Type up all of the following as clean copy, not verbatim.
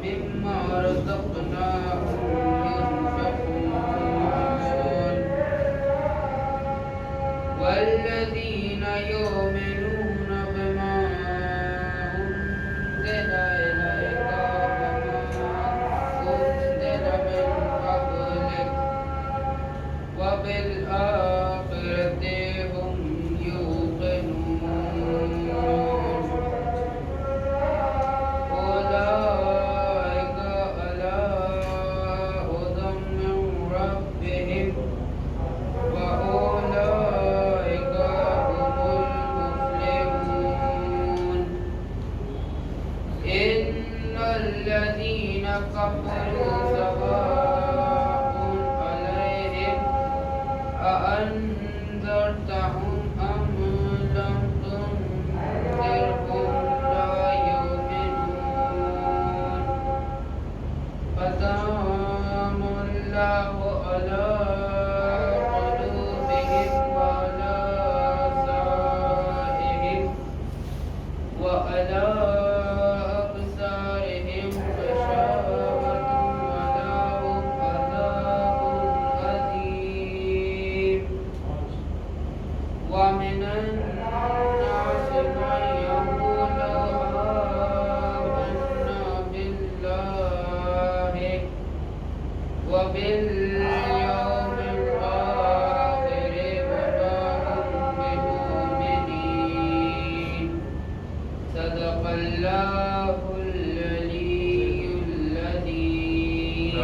مما رزقناهم ينفقون والذين يؤمنون بما أنزل إليك وما أنزل من قبلك وبالآخرة هم يوقنون أولئك على هدى من ربهم وأولئك هم المفلحون إن الذين كفروا سواء عليهم أأنذرتهم أم لم تنذرهم لا يؤمنون ختم الله على قلوبهم وعلى أبصارهم وعلى أبصارهم غشاوة ولهم عذاب أليم ومن الناس من يقول آمنا بالله وباليوم الآخر وما هم بمؤمنين صدق الله العلي العظيم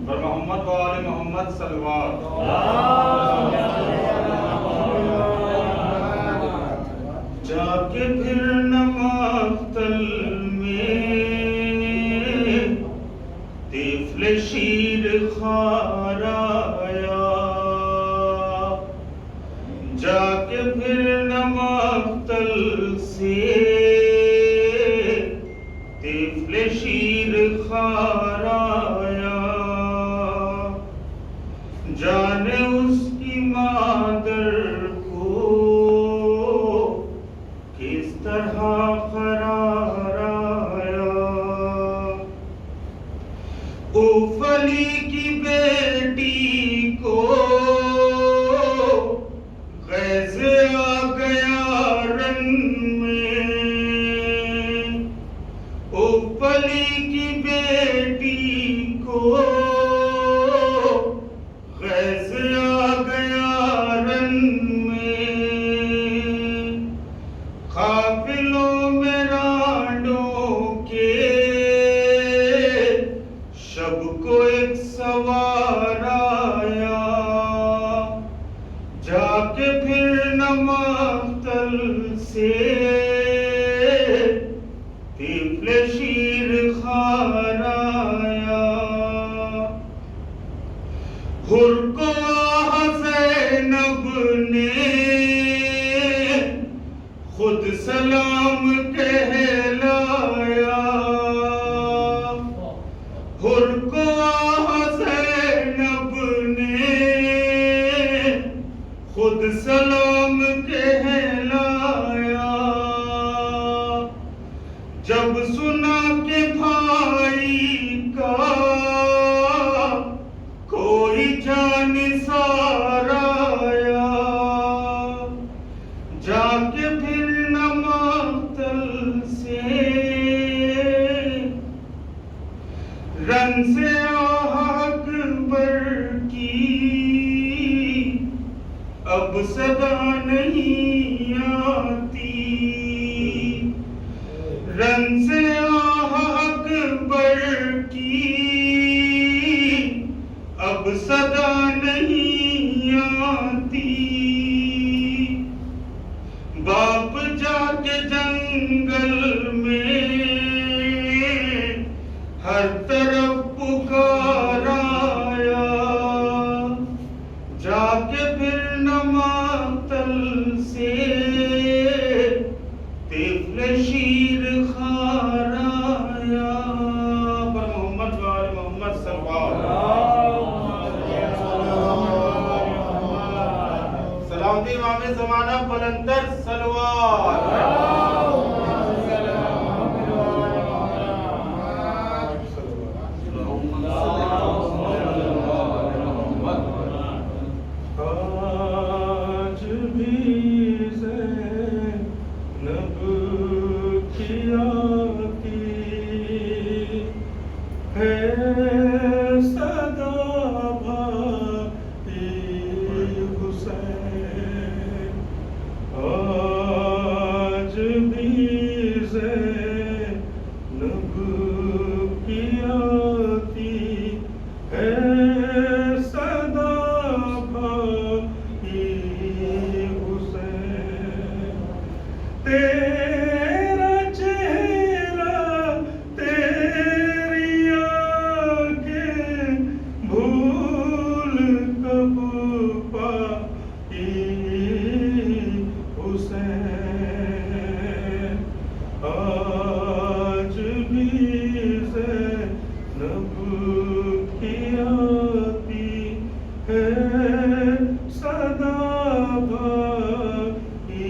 پر محمد و آل محمد صلوات جا کے پھر نماختل میں طفل شیر خوار آیا جا کے پھر نماختل سے طفل شیر خوار آیا جانے اس کی مادر کو کس طرح قرار آیا اوفلی کی بیٹی کو غیظ آ گیا رن میں اوفلی کی بیٹی کو غیظ آ گیا رن میں قافلوں میں رانڈوں کے شب کو ایک سوار آیا جا کے پھر نماختل سے طفل شیر خوار آیا حر کو زینب نے خود سلام کہلایا حر کو زینب نے خود سلام کہلایا جب سنا کہ بھائی کا کوئی جانثار آیا جا کے پھر نماختل سے رن سے آہ اکبر کی اب صدا نہیں آتی رن سے آہ اکبر کی اب صدا نہیں آتی باپ جا کے جنگل میں ہر طرف پکار آیا جا کے پھر نماختل سے طفل شیر خوار آیا پر محمد و آل محمد صلوات حضرت امام زمانہ بلندر سلوات آج بھی زینب کی آتی ہے صدا بھائی حسین آج بھی زینب کی آتی ہے صدا بھائی حسین تیرا چہرہ تیری آنکھیں بھول کب پائی حسین آج بھی زینب کی آتی ہے صدا بھائی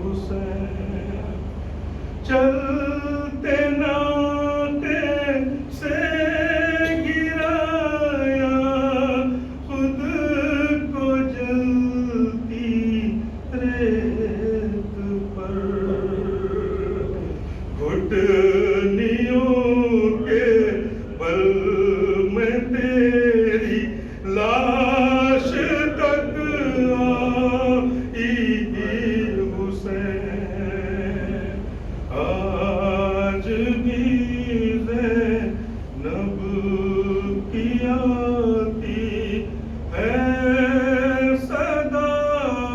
حسین چلتے ناطے سے گرایا خود کو جلتی ریت پر گھٹنیوں کے بل میں تیری لاش تک آئی حسین آج بھی زینب کی آتی ہے صدا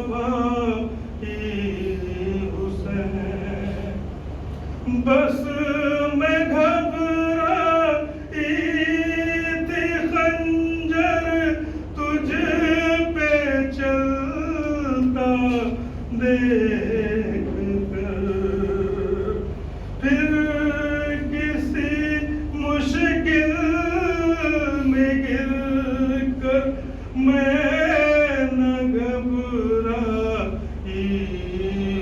بھائی حسین بس میں گھبرائی تھی خنجر تجھ پہ چلتا دیکھ کر پھر کسی مشکل میں گر کر میں نہ گھبرائی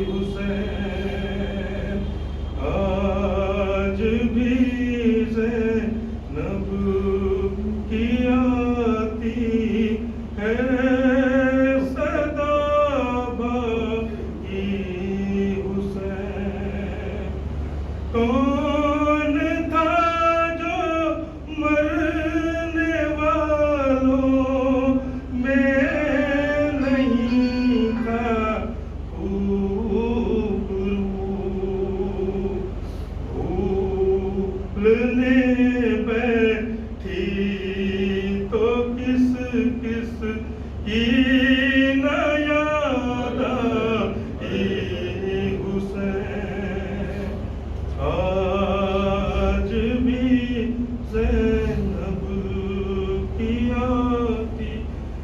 حسین آج بھی زینب کی آتی ہے صدا بھائی حسین کون تھا جو مرنے والوں میں نہیں تھا بھولنے بیٹھی تو کس کس کی نہ یاد آئی حسین آج بھی زینب کی آتی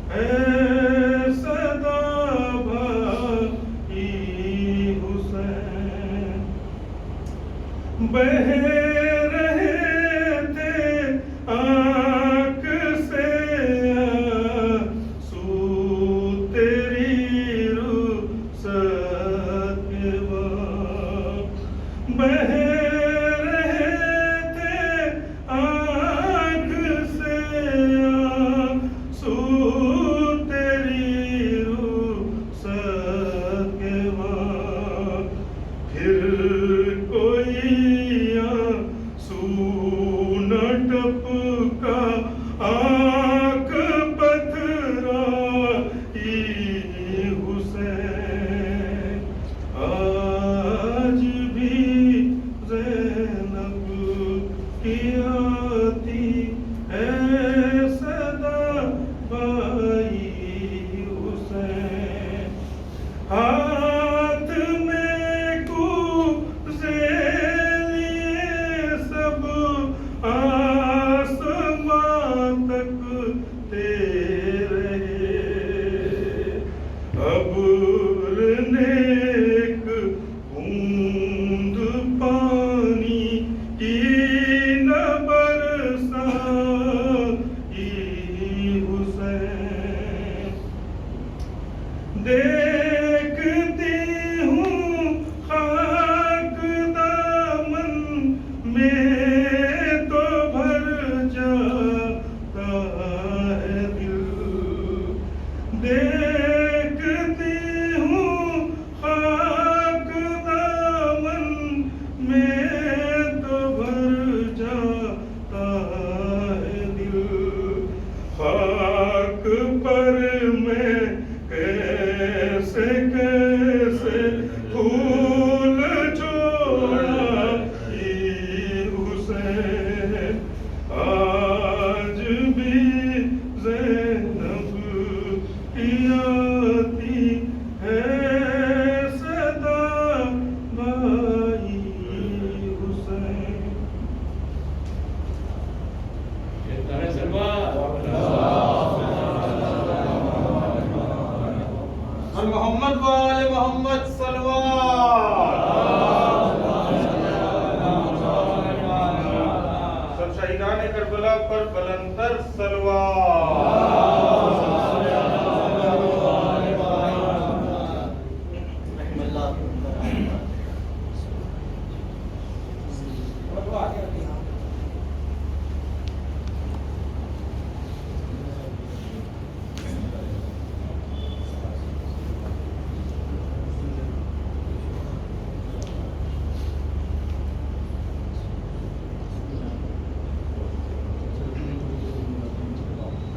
ہے صدا بھائی حسین بہ رہے تھے آنکھ سے آنسو محمد وآل محمد صلوات. سب شہیدان کربلا پر بلندر صلوات.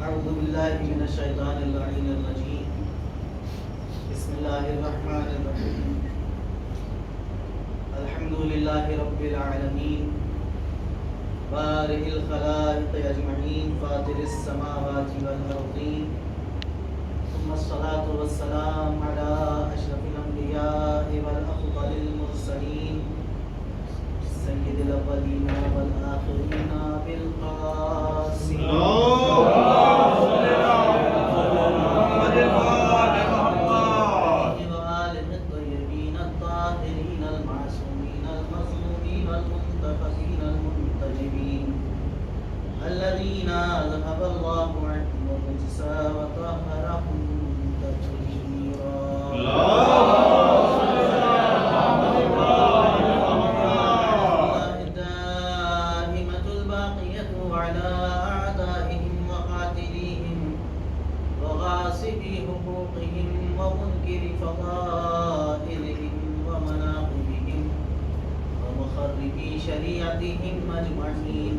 أعوذ بالله من الشيطان اللعين الرجيم. بسم الله الرحمن الرحيم. الحمد لله رب العالمين بارئ الخلائق أجمعين فاطر السماوات والأرضين ثم الصلاة والسلام على أشرف الأنبياء والأفضل المرسلين سيد الأولين والآخرين بالقاسم وآله الطيبين الطاهرين المعصومين المظلومين المنتخبين المنتجبين الذين ذهب الله عنهم الرجس وطهرهم تطهيرا. ومنكر فضائلهم ومناقبهم ومخربي شريعتهم أجمعين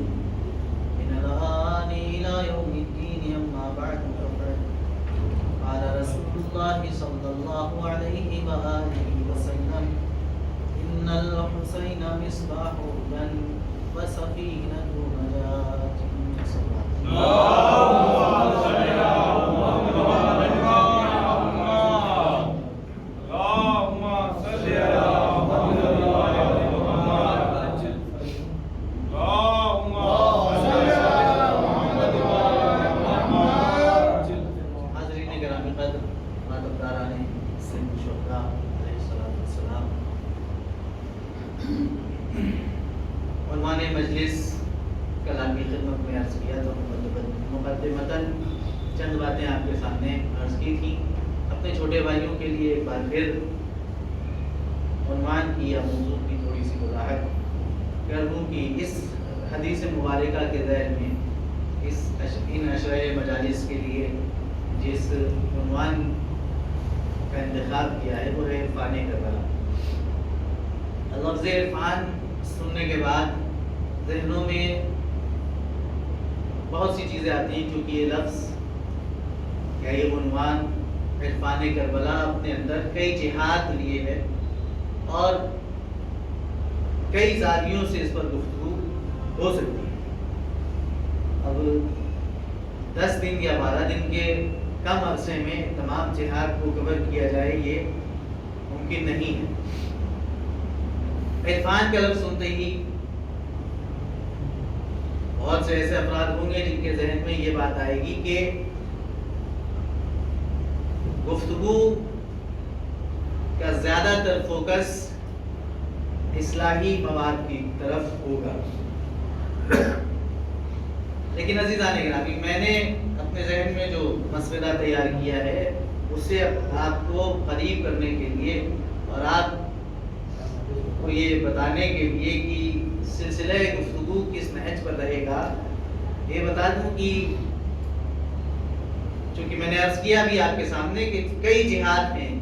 من الآن إلى يوم الدين. أما بعد فقد قال رسول الله صلى الله عليه وآله وسلم إن الحسين مصباح هدى وسفينة نجاة. عنوان مجلس کل آپ کی خدمت میں عرض کیا تو مقدمتاً چند باتیں آپ کے سامنے عرض کی تھیں. اپنے چھوٹے بھائیوں کے لیے ایک بار پھر عنوان کی یا موضوع کی تھوڑی سی وضاحت کر دوں کہ اس حدیث مبارکہ کے ذیل میں ان عشرۂ مجالس کے لیے جس عنوان کا انتخاب کیا ہے وہ ہے عرفان کربلا. لفظ عرفان سننے کے بعد ذہنوں میں بہت سی چیزیں آتی ہیں کیونکہ یہ لفظ یا یہ عنوان عرفان کربلا اپنے اندر کئی جہات لیے ہے اور کئی زاویوں سے اس پر گفتگو ہو سکتی ہے. اب 10 دن یا 12 دن کے کم عرصے میں تمام جہات کو کور کیا جائے یہ ممکن نہیں ہے. عرفان کا لفظ سنتے ہی بہت سے ایسے افراد ہوں گے جن کے ذہن میں یہ بات آئے گی کہ گفتگو کا زیادہ تر فوکس اصلاحی مواد کی طرف ہوگا. لیکن عزیزان گرامی میں نے اپنے ذہن میں جو مسودہ تیار کیا ہے اس سے آپ کو قریب کرنے کے لیے اور آپ کو یہ بتانے کے لیے کہ سلسلہ گفتگو کس نہج پر رہے گا یہ بتا دوں کہ چونکہ میں نے عرض کیا بھی آپ کے سامنے کہ کئی جہات ہیں.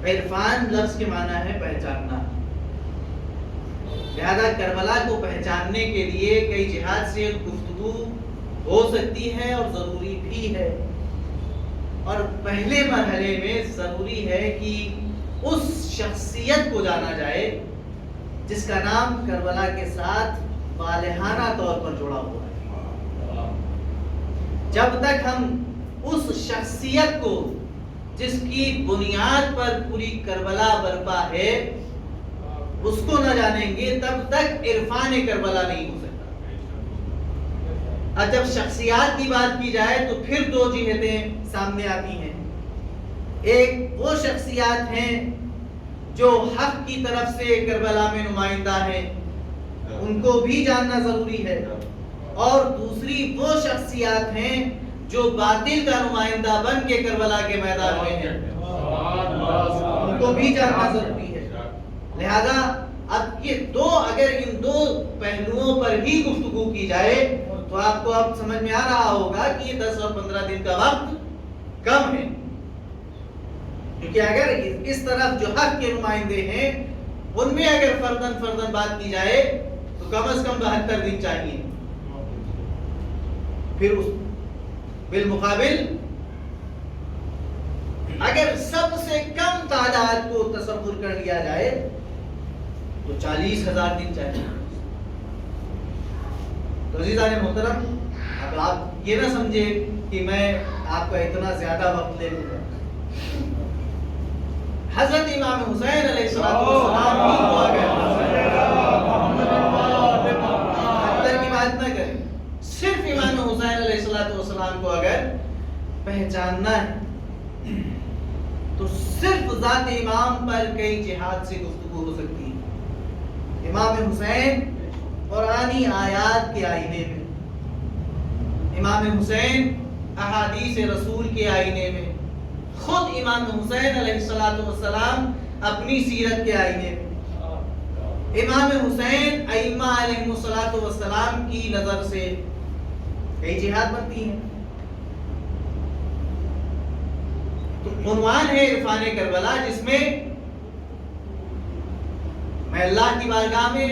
عرفان لفظ کے معنی ہے پہچاننا. لہذا کربلا کو پہچاننے کے لیے کئی جہات سے گفتگو ہو سکتی ہے اور ضروری بھی ہے. اور پہلے مرحلے میں ضروری ہے کہ اس شخصیت کو جانا جائے جس کا نام کربلا کے ساتھ والہانہ طور پر جڑا ہوا ہے. جب تک ہم اس شخصیت کو جس کی بنیاد پر پوری کربلا برپا ہے اس کو نہ جانیں گے تب تک عرفان کربلا نہیں ہو سکتا. اور جب شخصیات کی بات کی جائے تو پھر 2 جہتیں سامنے آتی ہیں. ایک وہ شخصیات ہیں جو حق کی طرف سے کربلا میں نمائندہ ہیں، ان کو بھی جاننا ضروری ہے، اور دوسری وہ شخصیات ہیں جو باطل کا نمائندہ بن کے کربلا کے میدان میں ہیں، ان کو بھی جاننا ضروری ہے۔ لہذا اب یہ اگر ان دو پہلوؤں پر ہی گفتگو کی جائے تو آپ کو اب سمجھ میں آ رہا ہوگا کہ یہ 10 اور 15 دن کا وقت کم ہے، کیونکہ اگر اس طرف جو حق کے نمائندے ہیں ان میں اگر فردن بات کی جائے تو کم از کم 72 دن چاہیے۔ پھر اس بالمقابل اگر سب سے کم تعداد کو تصور کر لیا جائے تو 40,000 دن چاہیے۔ تو عزیزان محترم، اب آپ یہ نہ سمجھے کہ میں آپ کا اتنا زیادہ وقت لے لوں گا۔ حضرت امام حسین علیہ السلام کو اگر اندر کی بات نہ کریں، صرف امام حسین علیہ السلام کو اگر پہچاننا ہے تو صرف ذات امام پر کئی جہاد سے گفتگو ہو سکتی ہے۔ امام حسین قرآنی آیات کے آئینے میں، امام حسین احادیث رسول کے آئینے میں، خود امام حسین علیہ السلام اپنی سیرت کے آئینے میں، امام حسین ائمہ علیہ السلام کی نظر سے کئی جہاد بنتی ہیں۔ تو عنوان ہے عرفان کربلا، جس میں میں اللہ کی بارگاہ میں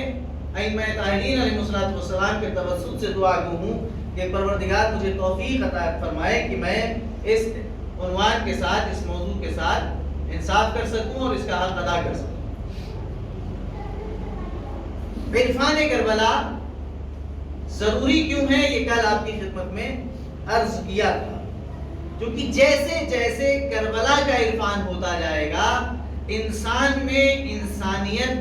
ائمہ طاہرین علیہ السلام کے توسط سے دعا گو ہوں کہ پروردگار مجھے توفیق عطا فرمائے کہ میں اس عنوان کے ساتھ، اس موضوع کے ساتھ انصاف کر سکوں اور اس کا حق ادا کر سکوں۔ عرفان کربلا ضروری کیوں ہے، یہ کل آپ کی خدمت میں عرض کیا تھا، کیونکہ جیسے جیسے کربلا کا عرفان ہوتا جائے گا انسان میں انسانیت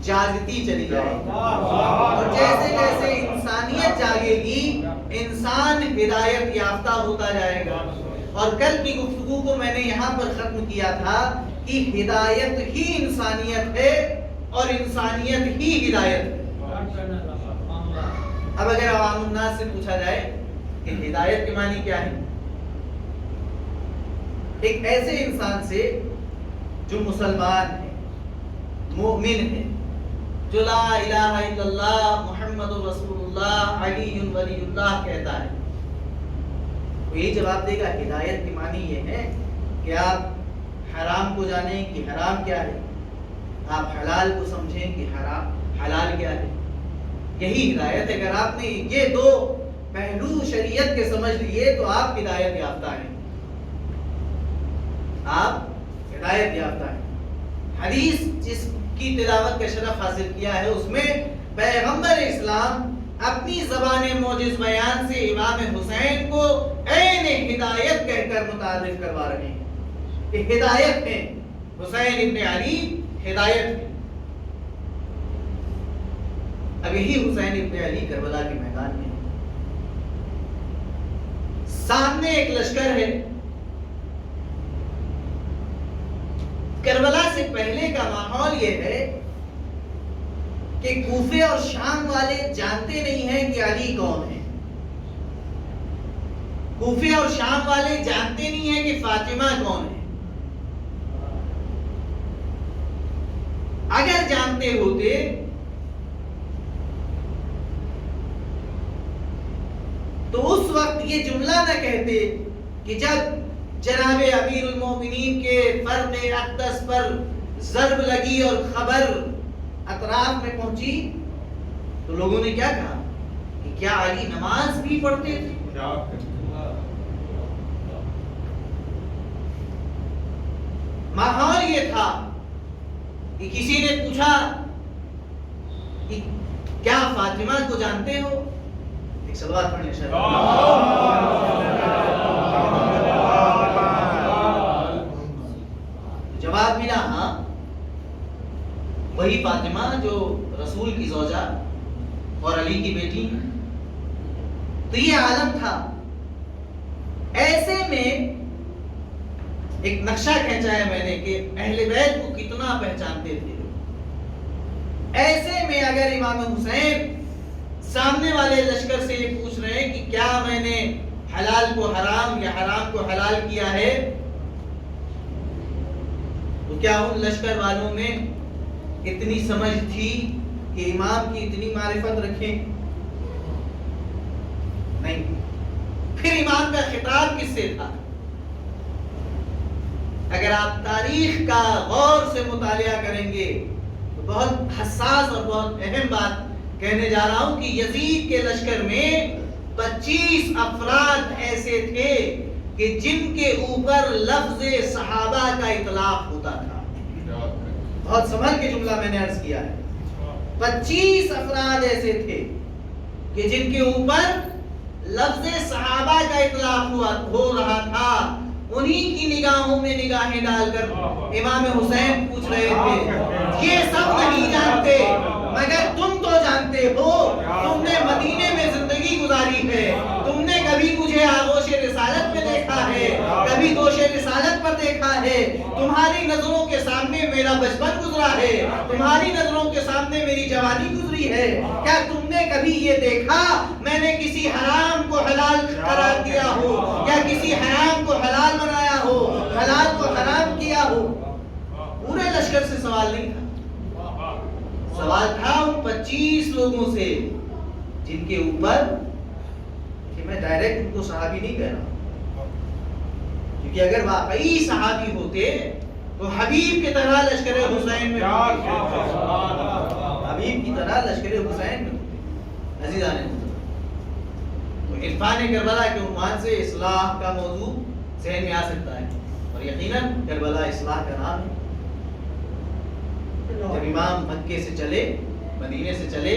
جاگتی چلی جائے گی، اور جیسے جیسے انسانیت جاگے گی انسان ہدایت یافتہ ہوتا جائے گا۔ اور کل کی گفتگو کو میں نے یہاں پر ختم کیا تھا کہ ہدایت ہی انسانیت ہے اور انسانیت ہی ہدایت ہے۔ اب اگر عوام الناس سے پوچھا جائے کہ ہدایت کے معنی کیا ہے، ایک ایسے انسان سے جو مسلمان ہے، مومن ہے، جو لا الہ الا اللہ محمد رسول اللہ علی ولی اللہ کہتا ہے، وہ یہی جواب دے گا ہدایت کی معنی یہ ہے کہ آپ حرام کو جانیں کہ حرام کیا ہے، آپ حلال کو سمجھیں کہ حلال کیا ہے، یہی ہدایت ہے۔ اگر آپ نے یہ دو پہلو شریعت کے سمجھ لیے تو آپ ہدایت یافتہ ہیں، آپ ہدایت یافتہ ہیں۔ حدیث جس کی تلاوت کا شرف حاصل کیا ہے اس میں پیغمبر اسلام اپنی زبان موجز بیان سے امام حسین کو عین ہدایت کہہ کر متعارف کروا رہے ہیں کہ ہدایت ہے، حسین ابن علی ہدایت ہے۔ اب یہی حسین ابن علی کربلا کے میدان میں ہے، سامنے ایک لشکر ہے۔ کربلا سے پہلے کا ماحول یہ ہے کہ کوفے اور شام والے جانتے نہیں ہیں کہ علی کون ہے، کوفے اور شام والے جانتے نہیں ہیں کہ فاطمہ کون ہے۔ اگر جانتے ہوتے تو اس وقت یہ جملہ نہ کہتے کہ جب جناب امیر المومنین کے فرق اقدس پر ضرب لگی اور خبر اطراف میں پہنچی تو لوگوں نے کیا کہا کہ کیا علی نماز بھی پڑھتے تھے؟ ماحول یہ تھا کہ کسی نے پوچھا کہ کیا فاطمہ کو جانتے ہو؟ ایک سوال پڑھنے جواب ملا ہاں، وہی فاطمہ جو رسول کی زوجہ اور علی کی بیٹی۔ تو یہ عالم تھا۔ ایسے میں ایک نقشہ کھینچا ہے میں نے کہ اہل بیت کو کتنا پہچانتے تھے. ایسے میں اگر امام حسین سامنے والے لشکر سے یہ پوچھ رہے ہیں کہ کیا میں نے حلال کو حرام یا حرام کو حلال کیا ہے، تو کیا ان لشکر والوں میں اتنی سمجھ تھی کہ امام کی اتنی معرفت رکھیں؟ نہیں. پھر امام کا خطاب کس سے تھا؟ اگر آپ تاریخ کا غور سے مطالعہ کریں گے تو بہت حساس اور بہت اہم بات کہنے جا رہا ہوں کہ یزید کے لشکر میں 25 افراد ایسے تھے کہ جن کے اوپر لفظ صحابہ کا اطلاق ہوتا تھا. بہت سنبھل کے جملہ میں نے عرض کیا ہے. 25 افراد ایسے تھے کہ جن کے اوپر لفظ صحابہ کا اطلاق ہو رہا تھا. انہی کی نگاہوں میں نگاہیں ڈال کر امام حسین پوچھ رہے تھے یہ سب نہیں جانتے مگر تم تو جانتے ہو، تم نے مدینے میں زندگی گزاری ہے، تم نے کبھی مجھے آغوش رسالت میں دیکھا ہے، کبھی دوش رسالت پر دیکھا ہے، تمہاری نظروں کے سامنے میرا بچپن گزرا ہے، تمہاری نظروں کے سامنے میری جوانی گزری ہے. کیا تم نے کبھی یہ دیکھا میں نے کسی حرام کو حلال قرار دیا ہو یا کسی حرام کو حلال بنایا ہو، حلال کو حرام کیا ہو؟ پورے لشکر سے سوال نہیں تھا، سوال تھا ان 25 لوگوں سے جن کے اوپر، کہ میں ڈائریکٹ ان کو صحابی نہیں کہہ رہا، کیونکہ اگر واقعی صحابی ہوتے تو حبیب کی طرح لشکر حسین میں حبیب کی طرح لشکر حسین میں. عزیزان، تو عرفان کربلا کے عنوان سے اصلاح کا موضوع ذہن میں آ سکتا ہے، اور یقیناً کربلا اصلاح کا نام ہے. جب امام مکے سے چلے، مدینے سے چلے،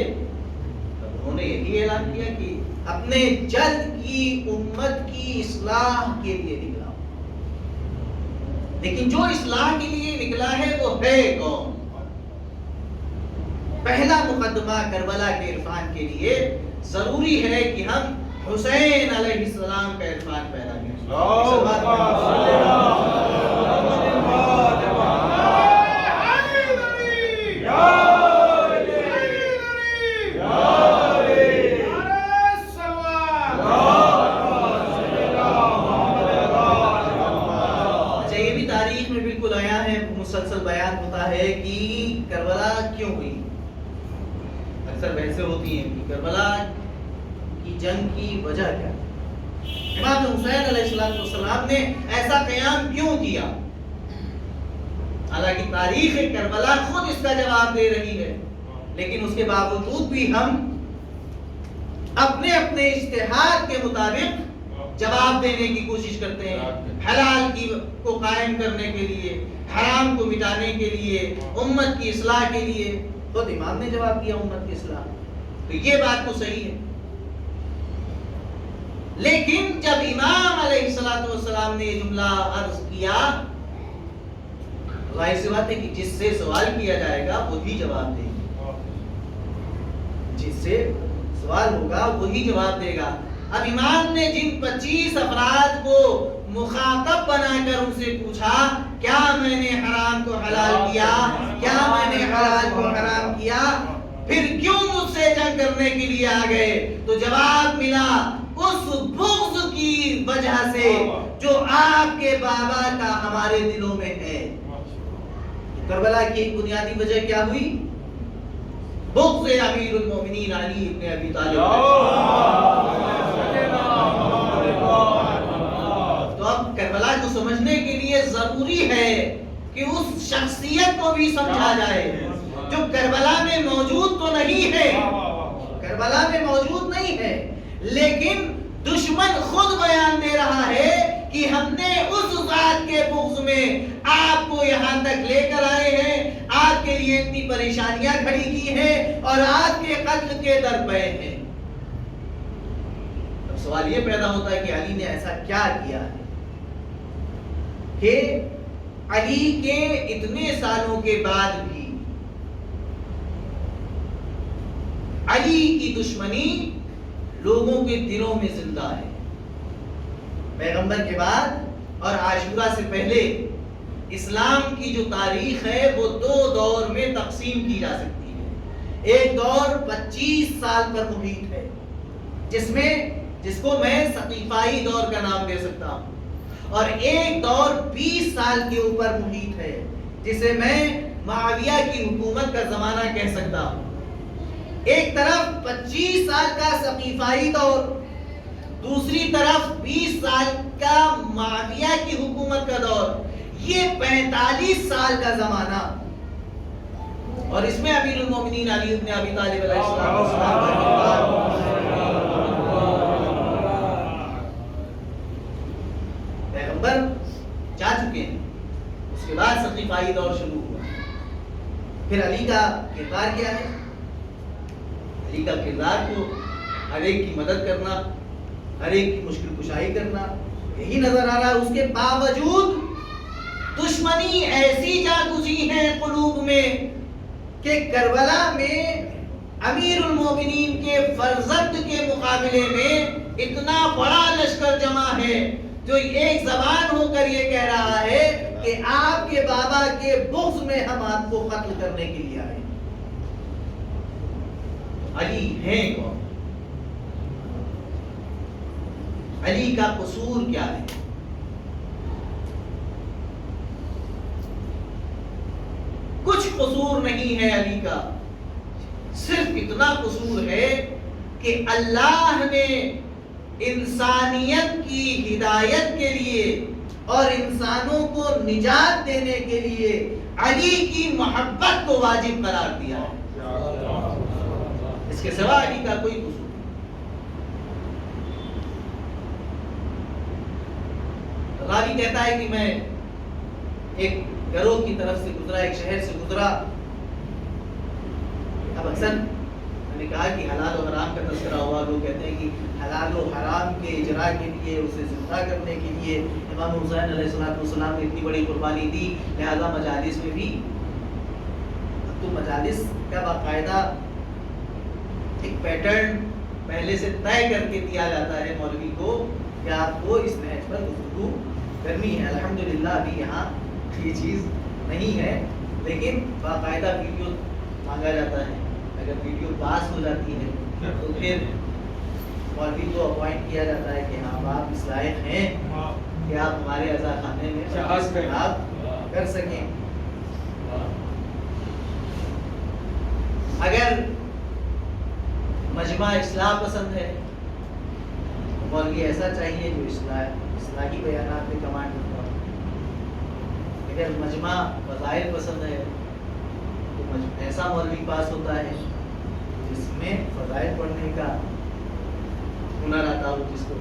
تب انہوں نے یہی اعلان کیا کہ اپنے جد کی امت کی اصلاح کے لیے نکلا. لیکن جو اصلاح کے لیے نکلا ہے وہ ہے کون؟ پہلا مقدمہ کربلا کے عرفان کے لیے ضروری ہے کہ ہم حسین علیہ السلام کا عرفان پیدا کریں. مسلسل بیان ہوتا ہے کہ کربلا کیوں ہوئی. اکثر بحثیں ہوتی ہیں کہ کربلا کی جنگ کی وجہ کیا. امام حسین علیہ السلام نے ایسا قیام کیوں کیا؟ حالانکہ تاریخ کربلا خود اس کا جواب دے رہی ہے، لیکن اس کے باوجود بھی ہم اپنے اپنے اجتہاد کے مطابق جواب دینے کی کوشش کرتے ہیں. حلال کی کو قائم کرنے کے لیے، حرام کو مٹانے کے لیے، امت کی اصلاح کے لیے. خود امام نے جواب دیا امت کی اصلاح، تو یہ بات تو صحیح ہے. لیکن جب امام علیہ السلام نے یہ جملہ عرض کیا، ظاہر سی بات ہے کہ جس سے سوال کیا جائے گا وہی جواب دے گا، جس سے سوال ہوگا وہی جواب دے گا. اب امام نے جن 25 افراد کو مخاطب بنا کر ان سے پوچھا کیا میں نے حرام کو حلال کیا، کیا میں نے حلال کو حرام کیا، پھر کیوں مجھ سے جنگ کرنے کے لیے آ گئے، تو جواب ملا اس بغض کی وجہ سے جو آپ کے بابا کا ہمارے دلوں میں ہے. کربلا کی ایک بنیادی وجہ کیا ہوئی؟ بغض امیر المومنین علی ابن ابی طالب. تو اب کربلا کو سمجھنے کے لیے ضروری ہے کہ اس شخصیت کو بھی سمجھا جائے جو کربلا میں موجود تو نہیں ہے، کربلا میں موجود نہیں ہے، لیکن دشمن خود بیان دے رہا ہے کہ ہم نے اس ذات کے بغض میں آپ کو یہاں تک لے کر آئے ہیں، آپ کے لیے اتنی پریشانیاں کھڑی کی ہیں اور آپ کے قتل کے در پہ ہیں. اب سوال یہ پیدا ہوتا ہے کہ علی نے ایسا کیا کیا ہے کہ علی کے اتنے سالوں کے بعد بھی علی کی دشمنی لوگوں کے دلوں میں زندہ ہے. پیغمبر کے بعد اور عاشورہ سے پہلے اسلام کی جو تاریخ ہے وہ دو دور میں تقسیم کی جا سکتی ہے۔ ایک دور 25 سال پر محیط ہے جس کو میں ثقیفائی دور کا نام دے سکتا ہوں، اور ایک دور 20 سال کے اوپر محیط ہے جسے میں معاویہ کی حکومت کا زمانہ کہہ سکتا ہوں۔ ایک طرف 25 سال کا ثقیفائی دور، دوسری طرف 20 سال کا معاویہ کی حکومت کا دور، یہ 45 سال کا زمانہ، اور اس میں امیر المومنین علی بن ابی طالب علیہ السلام پیغمبر جا چکے ہیں۔ اس کے بعد ثقیفائی دور شروع ہوا۔ پھر علی کا کردار کیا ہے؟ علی کا کردار تو ہر ایک کی مدد کرنا، ہر ایک کی مشکل کشائی کرنا، یہی نظر آ رہا ہے۔ اس کے باوجود دشمنی ایسی جا گزری ہے قلوب میں کہ کربلا میں امیر المومنین کے فرزند کے مقابلے میں اتنا بڑا لشکر جمع ہے جو ایک زبان ہو کر یہ کہہ رہا ہے کہ آپ کے بابا کے بغض میں ہم آپ کو قتل کرنے کے لیے آئے۔ علی ہیں کون؟ علی کا قصور کیا ہے؟ کچھ قصور نہیں ہے علی کا، صرف اتنا قصور ہے کہ اللہ نے انسانیت کی ہدایت کے لیے اور انسانوں کو نجات دینے کے لیے علی کی محبت کو واجب قرار دیا ہے۔ اس کے سوا علی کا کوئی قصور نہیں۔ راوی کہتا ہے کہ میں ایک گروہ کی طرف سے گزرا، ایک شہر سے گزرا۔ اب اکثر میں نے کہا کہ حلال و حرام کا تذکرہ ہوا، لوگ کہتے ہیں کہ حلال و حرام کے اجرا کے لیے، اسے زندہ کرنے کے لیے امام حسین علیہ السلام نے اتنی بڑی قربانی دی، لہذا مجالس میں بھی اب تو مجالس کا باقاعدہ ایک پیٹرن پہلے سے طے کر کے دیا جاتا ہے مولوی کو کہ آپ کو اس نہج پر گفتگو کرنی ہے۔ الحمدللہ ابھی یہاں یہ چیز نہیں ہے، لیکن باقاعدہ ویڈیو مانگا جاتا ہے۔ اگر ویڈیو پاس ہو جاتی ہے تو پھر مولوی کو اپوائنٹ کیا جاتا ہے کہ ہاں آپ اس لائق ہیں کہ آپ ہمارے عزا خانے میں آپ کر سکیں۔ اگر مجمع اصلاح پسند ہے تو مولوی ایسا چاہیے جو اصلاحی بیانات پہ کمانڈ کرتا ہو۔ اگر مجمع فضائل پسند ہے تو ایسا مولوی پاس ہوتا ہے جس میں فضائل پڑھنے کا ہنر آتا ہو جس کو۔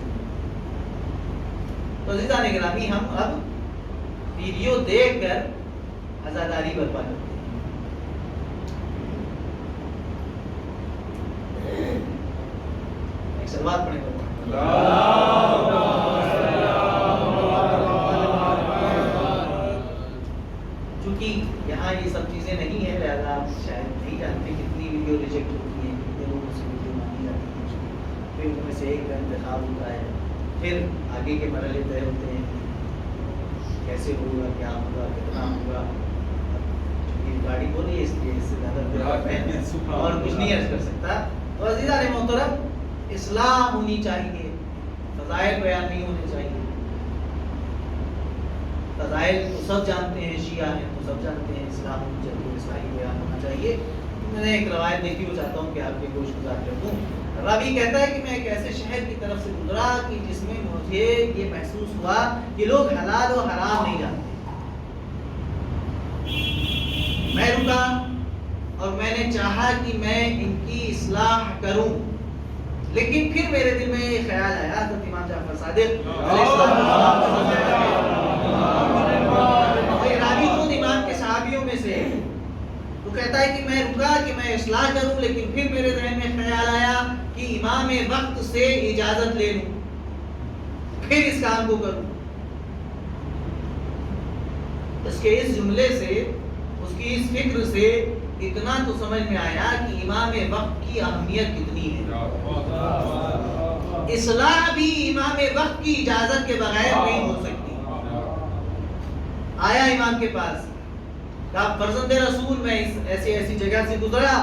تو عزیزان گرامی، ہم اب ویڈیو دیکھ کر عزاداری برپا کرتے ہیں۔ ایک سلوات پڑھیں گے۔ چونکہ یہاں یہ سب چیزیں نہیں ہیں، لہذا آپ شاید نہیں جانتے کتنی ویڈیو ریجیکٹ ہوتی ہیں، کتنے لوگوں سے ویڈیو مانگی جاتی ہے، پھر ان میں سے ایک کا انتخاب ہوتا ہے، پھر آگے کے مرحلے طے ہوتے ہیں کیسے ہوگا، کیا ہوگا، کتنا ہوگا۔ چونکہ گاڑی ہو رہی ہے اس لیے اس سے زیادہ میں اور کچھ نہیں عرض کر سکتا۔ تو عزیزان محترم، اصلاح ہونی چاہیے، فضائل بیان نہیں ہونے چاہیے۔ فضائل تو سب جانتے ہیں، شیعہ ہیں تو سب جانتے ہیں، اسلام ہونی چاہیے، اصلاحی بیان ہونا چاہیے۔ میں نے ایک روایت دیکھی، وہ چاہتا ہوں کہ آپ کے گوش گزار کر دوں۔ راوی کہتا ہے کہ میں ایک ایسے شہر کی طرف سے گزرا کہ جس میں مجھے یہ محسوس ہوا کہ لوگ حلال و حرام نہیں جانتے۔ میں رکا اور میں نے چاہا کہ میں ان کی اصلاح کروں، لیکن پھر میرے دل میں یہ خیال آیا، حضرت امام جعفر صادق علیہ السلام راوی خود امام کے صحابیوں میں سے، وہ کہتا ہے کہ میں رکا کہ میں اصلاح کروں، لیکن پھر میرے ذہن میں خیال آیا کہ امام وقت سے اجازت لے لوں، پھر اس کام کو کروں۔ اس کے اس جملے سے، اس کی اس فکر سے اتنا تو سمجھ میں آیا کہ امام وقت کی اہمیت کتنی ہے۔ اصلاح بھی امام وقت کی اجازت کے بغیر نہیں ہو سکتی۔ آیا امام کے پاس، کہا فرزند رسول میں ایسی ایسی جگہ سے گزرا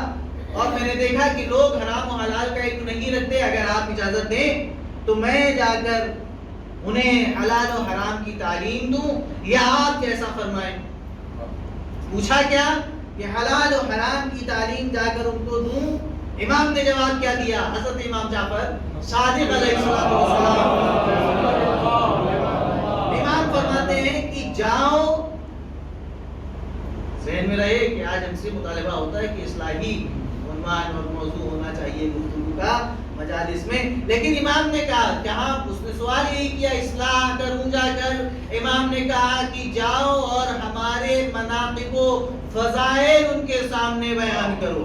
اور میں نے دیکھا کہ لوگ حرام و حلال کا علم نہیں رکھتے، اگر آپ اجازت دیں تو میں جا کر انہیں حلال و حرام کی تعلیم دوں یا آپ جیسا فرمائیں۔ پوچھا کیا کہ حلال و حرام کی تعلیم جا کر ان کو دوں؟ امام نے جواب کیا دیا؟ حضرت امام جعفر صادق علیہ السلام امام فرماتے ہیں کہ جاؤ، ذہن میں رہے کہ آج ہم سے مطالبہ ہوتا ہے کہ اصلاحی عنوان اور موضوع ہونا چاہیے گفتگو کا مجالس میں، لیکن امام نے کہا، کہاں اس نے سوال یہی کیا اصلاح کروں جا کر؟ امام نے کہا کہ جاؤ اور ہمارے مناقب و فضائل ان کے سامنے بیان کرو،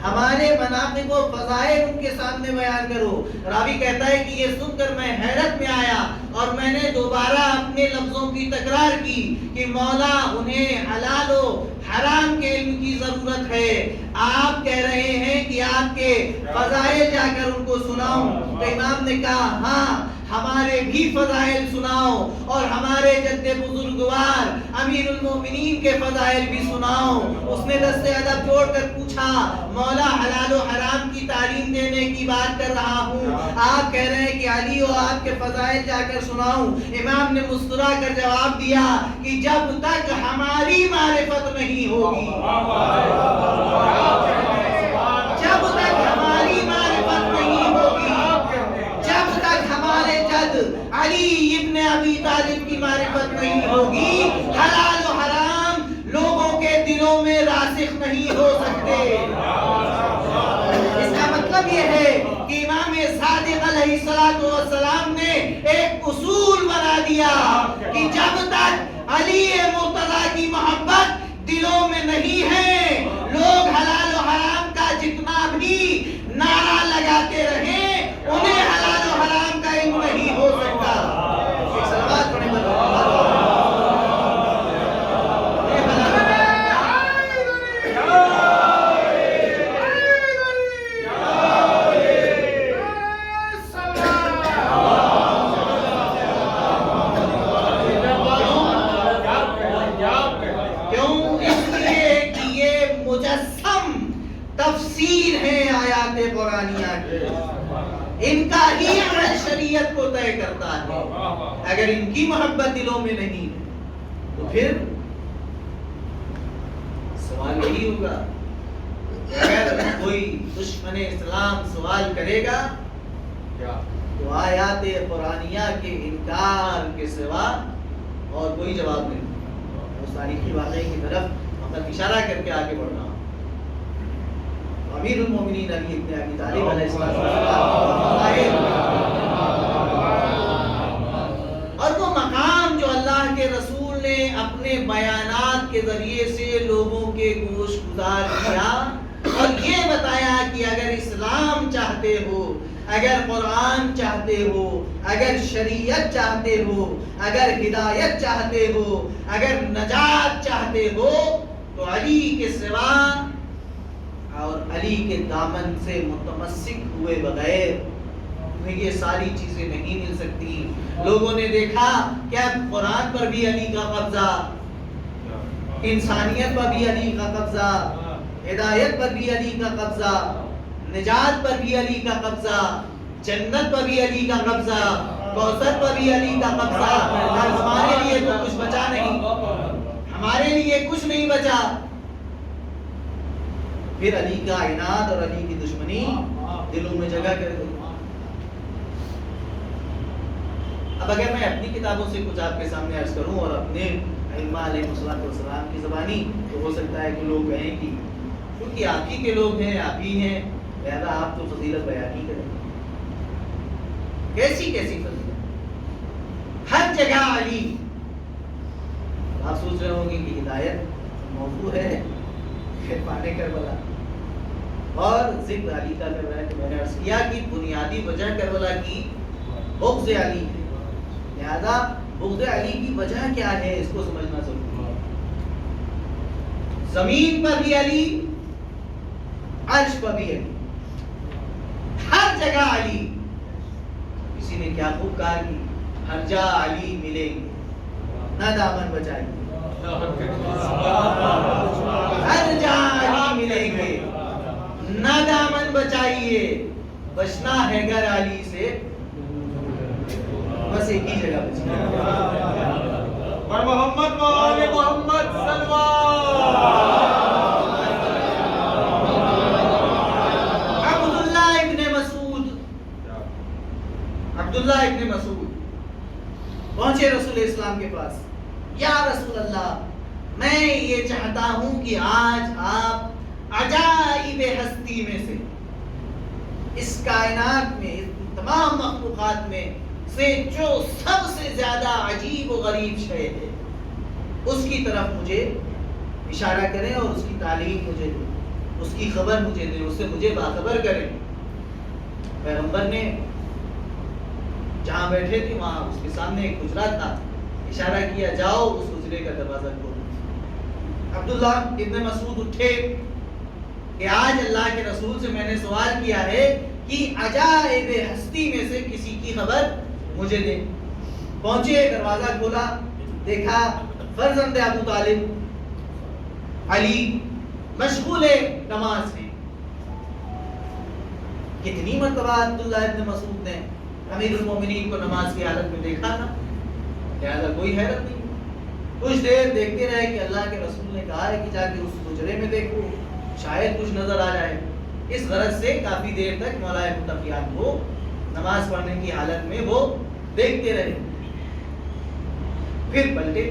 ہمارے مناقب و فضائل ان کے سامنے بیان کرو۔ راوی کہتا ہے کہ یہ سن کر میں حیرت میں آیا اور میں نے دوبارہ اپنے لفظوں کی تکرار کی کہ مولا انہیں حلال و حرام کے علم کی ضرورت ہے، آپ کہہ رہے ہیں کہ آپ کے فضائل جا کر ان کو سناؤں؟ تو امام نے کہا ہاں، ہمارے بھی فضائل سناؤ اور ہمارے جد بزرگوار امیر المومنین کے فضائل بھی سناؤ۔ اس نے دست ادب جوڑ کر پوچھا، مولا حلال و حرام کی تعلیم دینے کی بات کر رہا ہوں، آپ کہہ رہے ہیں کہ علی و آپ کے فضائل جا کر سناؤں؟ امام نے مسکرا کر جواب دیا کہ جب تک ہماری معرفت نہیں ہوگی، جب تک ہماری معرفت نہیں ہوگی، جب تک ہمارے جد علی ابن ابی طالب کی معرفت نہیں ہوگی، حلال و حرام لوگوں کے دلوں میں راسخ نہیں ہو سکتے۔ اس کا مطلب یہ ہے کہ امام صادق علیہ السلام نے ایک اصول بنا دیا کہ جب تک علی مرتضیٰ کی محبت دلوں میں نہیں ہے، لوگ حلال و حرام کا جتنا بھی نعرہ لگاتے رہیں، انہیں حلال و حرام کا علم نہیں ہو سکتا۔ ایک سلوات پڑھیں تفسیر ہے آیات قرآنیہ کی، ان کا ہی عمل شریعت کو طے کرتا ہے۔ اگر ان کی محبت دلوں میں نہیں تو پھر سوال یہی ہوگا، اگر کوئی دشمن اسلام سوال کرے گا تو آیات قرآنیہ کے انکار کے سوا اور کوئی جواب نہیں۔ اس تاریخی واقعے کی طرف فقط اشارہ کر کے آگے بڑھنا۔ امیر المومنین علی ابن ابی طالب علیہ السلام اور وہ مقام جو اللہ کے رسول نے اپنے بیانات کے ذریعے سے لوگوں کے گوش گزار کیا اور یہ بتایا کہ اگر اسلام چاہتے ہو، اگر قرآن چاہتے ہو، اگر شریعت چاہتے ہو، اگر ہدایت چاہتے ہو، اگر نجات چاہتے ہو تو علی کے سوا اور علی کے دامن سے متمسک ہوئے بغیر تمہیں یہ ساری چیزیں نہیں مل سکتی۔ لوگوں نے دیکھا کیا قرآن پر بھی علی کا قبضہ، انسانیت پر بھی علی کا قبضہ، ہدایت پر بھی علی کا قبضہ، نجات پر بھی علی کا قبضہ، جنت پر بھی علی کا قبضہ، کوثر پر بھی علی کا قبضہ۔ اور ہمارے لیے تو کچھ بچا نہیں، ہمارے لیے کچھ نہیں بچا۔ پھر علی کا عناد اور علی کی دشمنی دلوں میں جگہ کر دی۔ اب اگر میں اپنی کتابوں سے کچھ آپ کے سامنے عرض کروں اور اپنے ائمہ علیہ السلام کی زبانی، تو ہو سکتا ہے کہ لوگ کہیں کہ کیونکہ آپ ہی کے لوگ ہیں، آپ ہی ہیں، لہذا آپ تو فضیلت بیان ہی کریں۔ کیسی کیسی فضیلت، ہر جگہ علی۔ آپ سوچ رہے ہوں گے کہ ہدایت موضوع ہے عرفان کربلا اور ذکر علی کا کر رہا ہے، کہ میں نے عرض کیا کہ بنیادی وجہ کربلا کی بغض علی ہے، لہذا بغض علی کی وجہ کیا ہے اس کو سمجھنا ضروری ہے۔ زمین پر بھی علی، عرش پر بھی علی، ہر جگہ علی۔ کسی نے کیا خوب کہا کہ ہر جا علی ملیں گے، نہ دامن بچائیے، ہر جہاں علی ملیں گے، نہ دامن بچائیے، بچنا ہے گر علی سے بس ایک ہی جگہ بچنا، اور محمد و آل محمد عبداللہ ابن مسعود پہنچے رسول اسلام کے پاس. یا رسول اللہ، میں یہ چاہتا ہوں کہ آج آپ عجائب ہستی میں سے، اس کائنات میں، تمام مخلوقات میں سے جو سب سے زیادہ عجیب و غریب شے ہے، اس کی طرف مجھے اشارہ کریں اور اس کی تعلیم مجھے دیں، اس کی خبر مجھے دیں، اس سے مجھے باخبر کریں. پیغمبر نے جہاں بیٹھے تھے وہاں اس کے سامنے ایک حجرہ تھا، اشارہ کیا جاؤ اس حجرے کا دروازہ کھولو. عبداللہ ابن مسعود اٹھے کہ آج اللہ کے رسول سے میں نے سوال کیا ہے کہ عجائب ہستی میں سے کسی کی خبر مجھے دیں. پہنچے، دروازہ کھولا، دیکھا فرزند ابو طالب علی مشغول نماز ہیں. کتنی مرتبہ عبداللہ ابن مسعود نے امیر المومنین کو نماز کی حالت میں دیکھا تھا، لہذا کوئی حیرت نہیں. کچھ دیر دیکھتے رہے کہ اللہ کے رسول نے کہا ہے کہ جا کے اس حجرے میں دیکھو، شاید کچھ نظر آ جائے. اس غرض سے کافی دیر تک مولا متقیان کو نماز پڑھنے کی حالت میں وہ دیکھتے رہے. پھر پلٹے،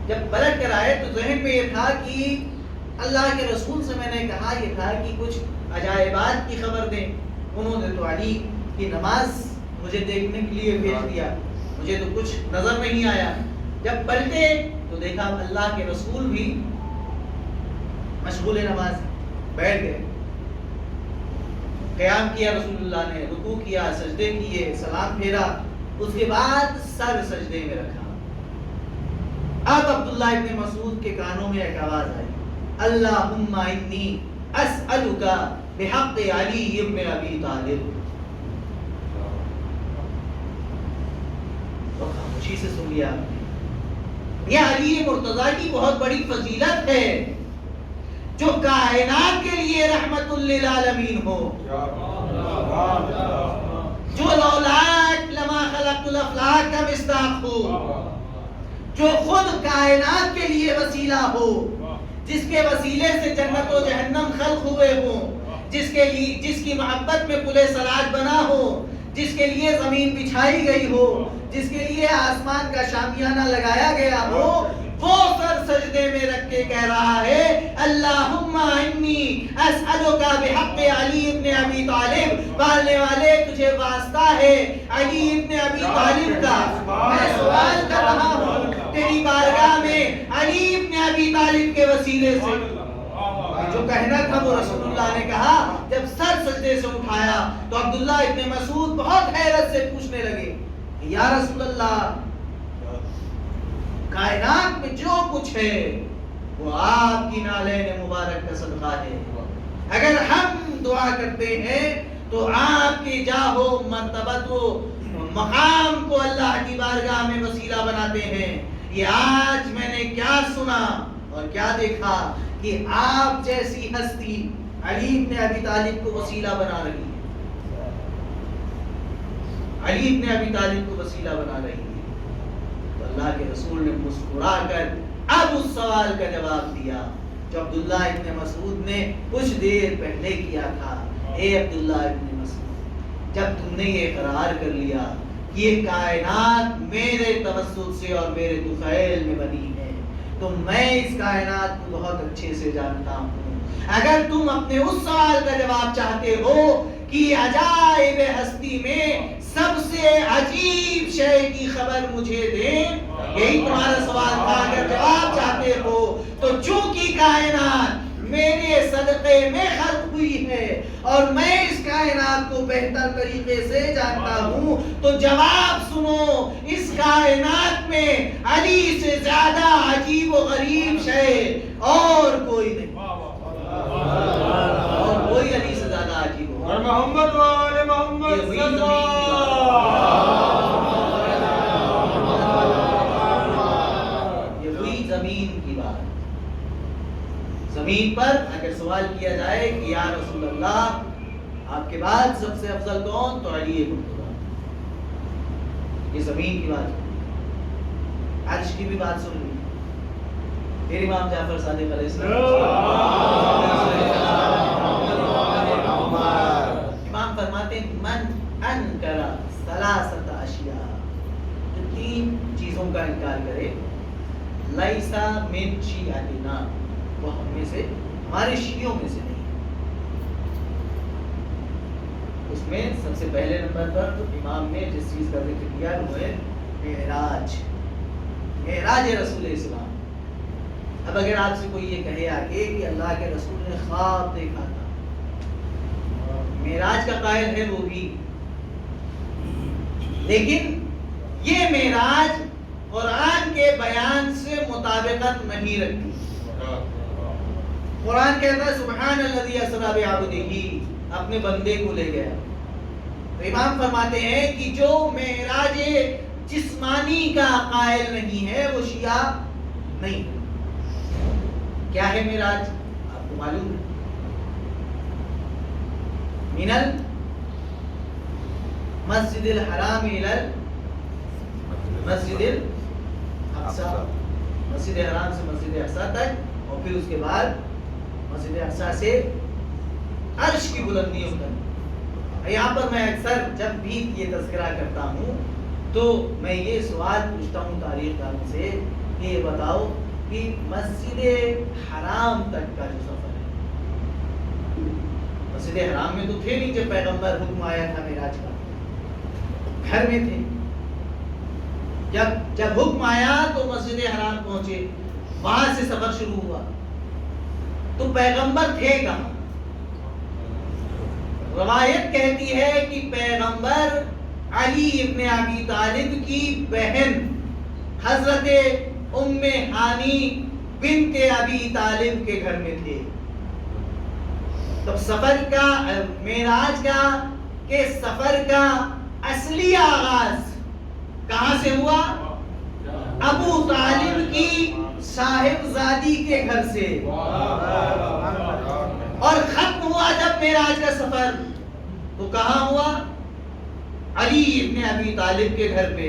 جب پلٹ کر آئے تو ذہن میں یہ تھا کہ اللہ کے رسول سے میں نے کہا یہ تھا کہ کچھ عجائبات کی خبر دیں. انہوں نے تو علی کی نماز مجھے دیکھنے کے لیے بھیج دیا، مجھے تو کچھ نظر نہیں آیا. جب پلٹے تو دیکھا اللہ کے رسول بھی مشغول نماز، بیٹھ گئے. قیام کیا رسول اللہ نے، رکوع کیا، سجدے کیے، سلام پھیرا، اس کے بعد سر سجدے میں رکھا. اب عبداللہ ابن مسعود کے کانوں میں ایک آواز آئی، اللہم انی اسألک بحق علی ابن ابی طالب. تو خاموشی سے سن لیا. یہ علی مرتضیٰ کی بہت بڑی فضیلت ہے جو کائنات کے لیے رحمت للعالمین ہو، جو لولاک لما خلقت الافلاک کا مصداق ہو، جو خود کائنات کے لیے وسیلہ ہو، جس کے وسیلے سے جنت و جہنم خلق ہوئے ہوں، جس کی محبت میں پل صراط بنا ہو، جس کے لیے زمین بچھائی گئی ہو، جس کے لیے آسمان کا شامیانہ لگایا گیا ہو، وہ سر سجدے میں رکھ کے کہہ رہا ہے اللہم انی اسألک بحق علی ابن ابی طالب. پالنے والے تجھے واسطہ ہے علی ابن ابی طالب کا، میں سوال کر رہا ہوں تیری بارگاہ میں علی ابن ابی طالب کے وسیلے سے. جو کہنا تھا وہ رسول اللہ نے کہا. جب سر سجدے سے اٹھایا تو عبداللہ ابن مسعود بہت حیرت سے پوچھنے لگے یا رسول اللہ، کائنات میں جو کچھ ہے وہ آپ کی نالین مبارک کا صدقہ ہے. اگر ہم دعا کرتے ہیں تو آپ کی جاہ و مرتبت و مقام کو اللہ کی بارگاہ میں وسیلہ بناتے ہیں. یہ آج میں نے کیا سنا اور کیا دیکھا کہ آپ جیسی ہستی علی ابن ابی طالب کو وسیلہ بنا رہی ہے، علی ابن ابی طالب کو وسیلہ بنا رہی ہے. تو اللہ کے رسول نے مسکرا کر اب اس سوال کا جواب دیا جو عبداللہ ابن مسعود نے کچھ دیر پہلے کیا تھا. اے عبداللہ ابن مسعود، جب تم نے یہ اقرار کر لیا کہ یہ کائنات میرے توسط سے اور میرے طفیل میں بنی ہے تو میں اس کائنات کو بہت اچھے سے جانتا ہوں. اگر تم اپنے اس سوال کا جواب چاہتے ہو کہ عجائب ہستی میں سب سے عجیب شے کی خبر مجھے دیں، یہی تمہارا سوال تھا، اگر جواب چاہتے ہو تو چونکہ کائنات میرے صدقے میں خلق ہوئی ہے اور میں اس کائنات کو بہتر طریقے سے جانتا ہوں تو جواب سنو، اس کائنات میں علی سے زیادہ عجیب و غریب شے اور کوئی نہیں، اور کوئی علی سے زیادہ عجیب و غریب. محمد و آل محمد صلی اللہ سوال کیا جائے کہ یا رسول اللہ آپ کے بعد سب سے افضل کون؟ تو علی ابن ابی طالب. یہ زمین کی بات ہے، عرش کی بھی بات سن لی. پھر امام جعفر صادق علیہ السلام امام فرماتے ہیں من انکر ثلاثۃ اشیاء، جو تین چیزوں کا انکار کرے، لیسا من شیعتنا، وہ ہم میں سے، ہمارے شیعوں میں سے نہیں. اس میں سب سے پہلے نمبر پر امام نے جس چیز کا ذکر کیا وہ ہے معراج، معراج رسول اسلام. اب اگر آپ سے کوئی یہ کہے آگے کہ اللہ کے رسول نے خواب دیکھا تھا، معراج کا قائل ہے وہ بھی، لیکن یہ معراج قرآن کے بیان سے مطابقت نہیں رکھتی. قرآن کہتا ہے سبحان الذی اسری بعبدہ، اپنے بندے کو لے گیا. تو امام فرماتے ہیں کہ جو معراج جسمانی کا قائل نہیں ہے وہ شیعہ نہیں. کیا ہے معراج؟ آپ کو معلوم ہے، من المسجد الحرام الى مسجد الاقصی، مسجد حرام سے مسجد اقصی تک، اور پھر اس کے بعد مسجد اقصی سے عرش کی بلندیوں تک. یہاں پر میں اکثر جب بھی یہ تذکرہ کرتا ہوں تو میں یہ سوال پوچھتا ہوں تاریخ دانوں سے کہ یہ بتاؤ کہ مسجد حرام تک کا جو سفر ہے، مسجد حرام میں تو تھے نہیں جب پیغمبر حکم آیا تھا معراج کا، گھر میں تھے. جب حکم آیا تو مسجد حرام پہنچے، وہاں سے سفر شروع ہوا. تو پیغمبر تھے کہاں؟ روایت کہتی ہے کہ پیغمبر علی ابن ابی طالب کی بہن حضرت ام ہانی بنت ابی طالب کے گھر میں تھے. تب سفر کا، معراج کا کہ سفر کا اصلی آغاز کہاں سے ہوا؟ ابو طالب کی صاحبزادی کے گھر سے. اور ختم ہوا جب معراج کا سفر تو کہاں ہوا؟ علی ابن ابی طالب کے گھر پہ.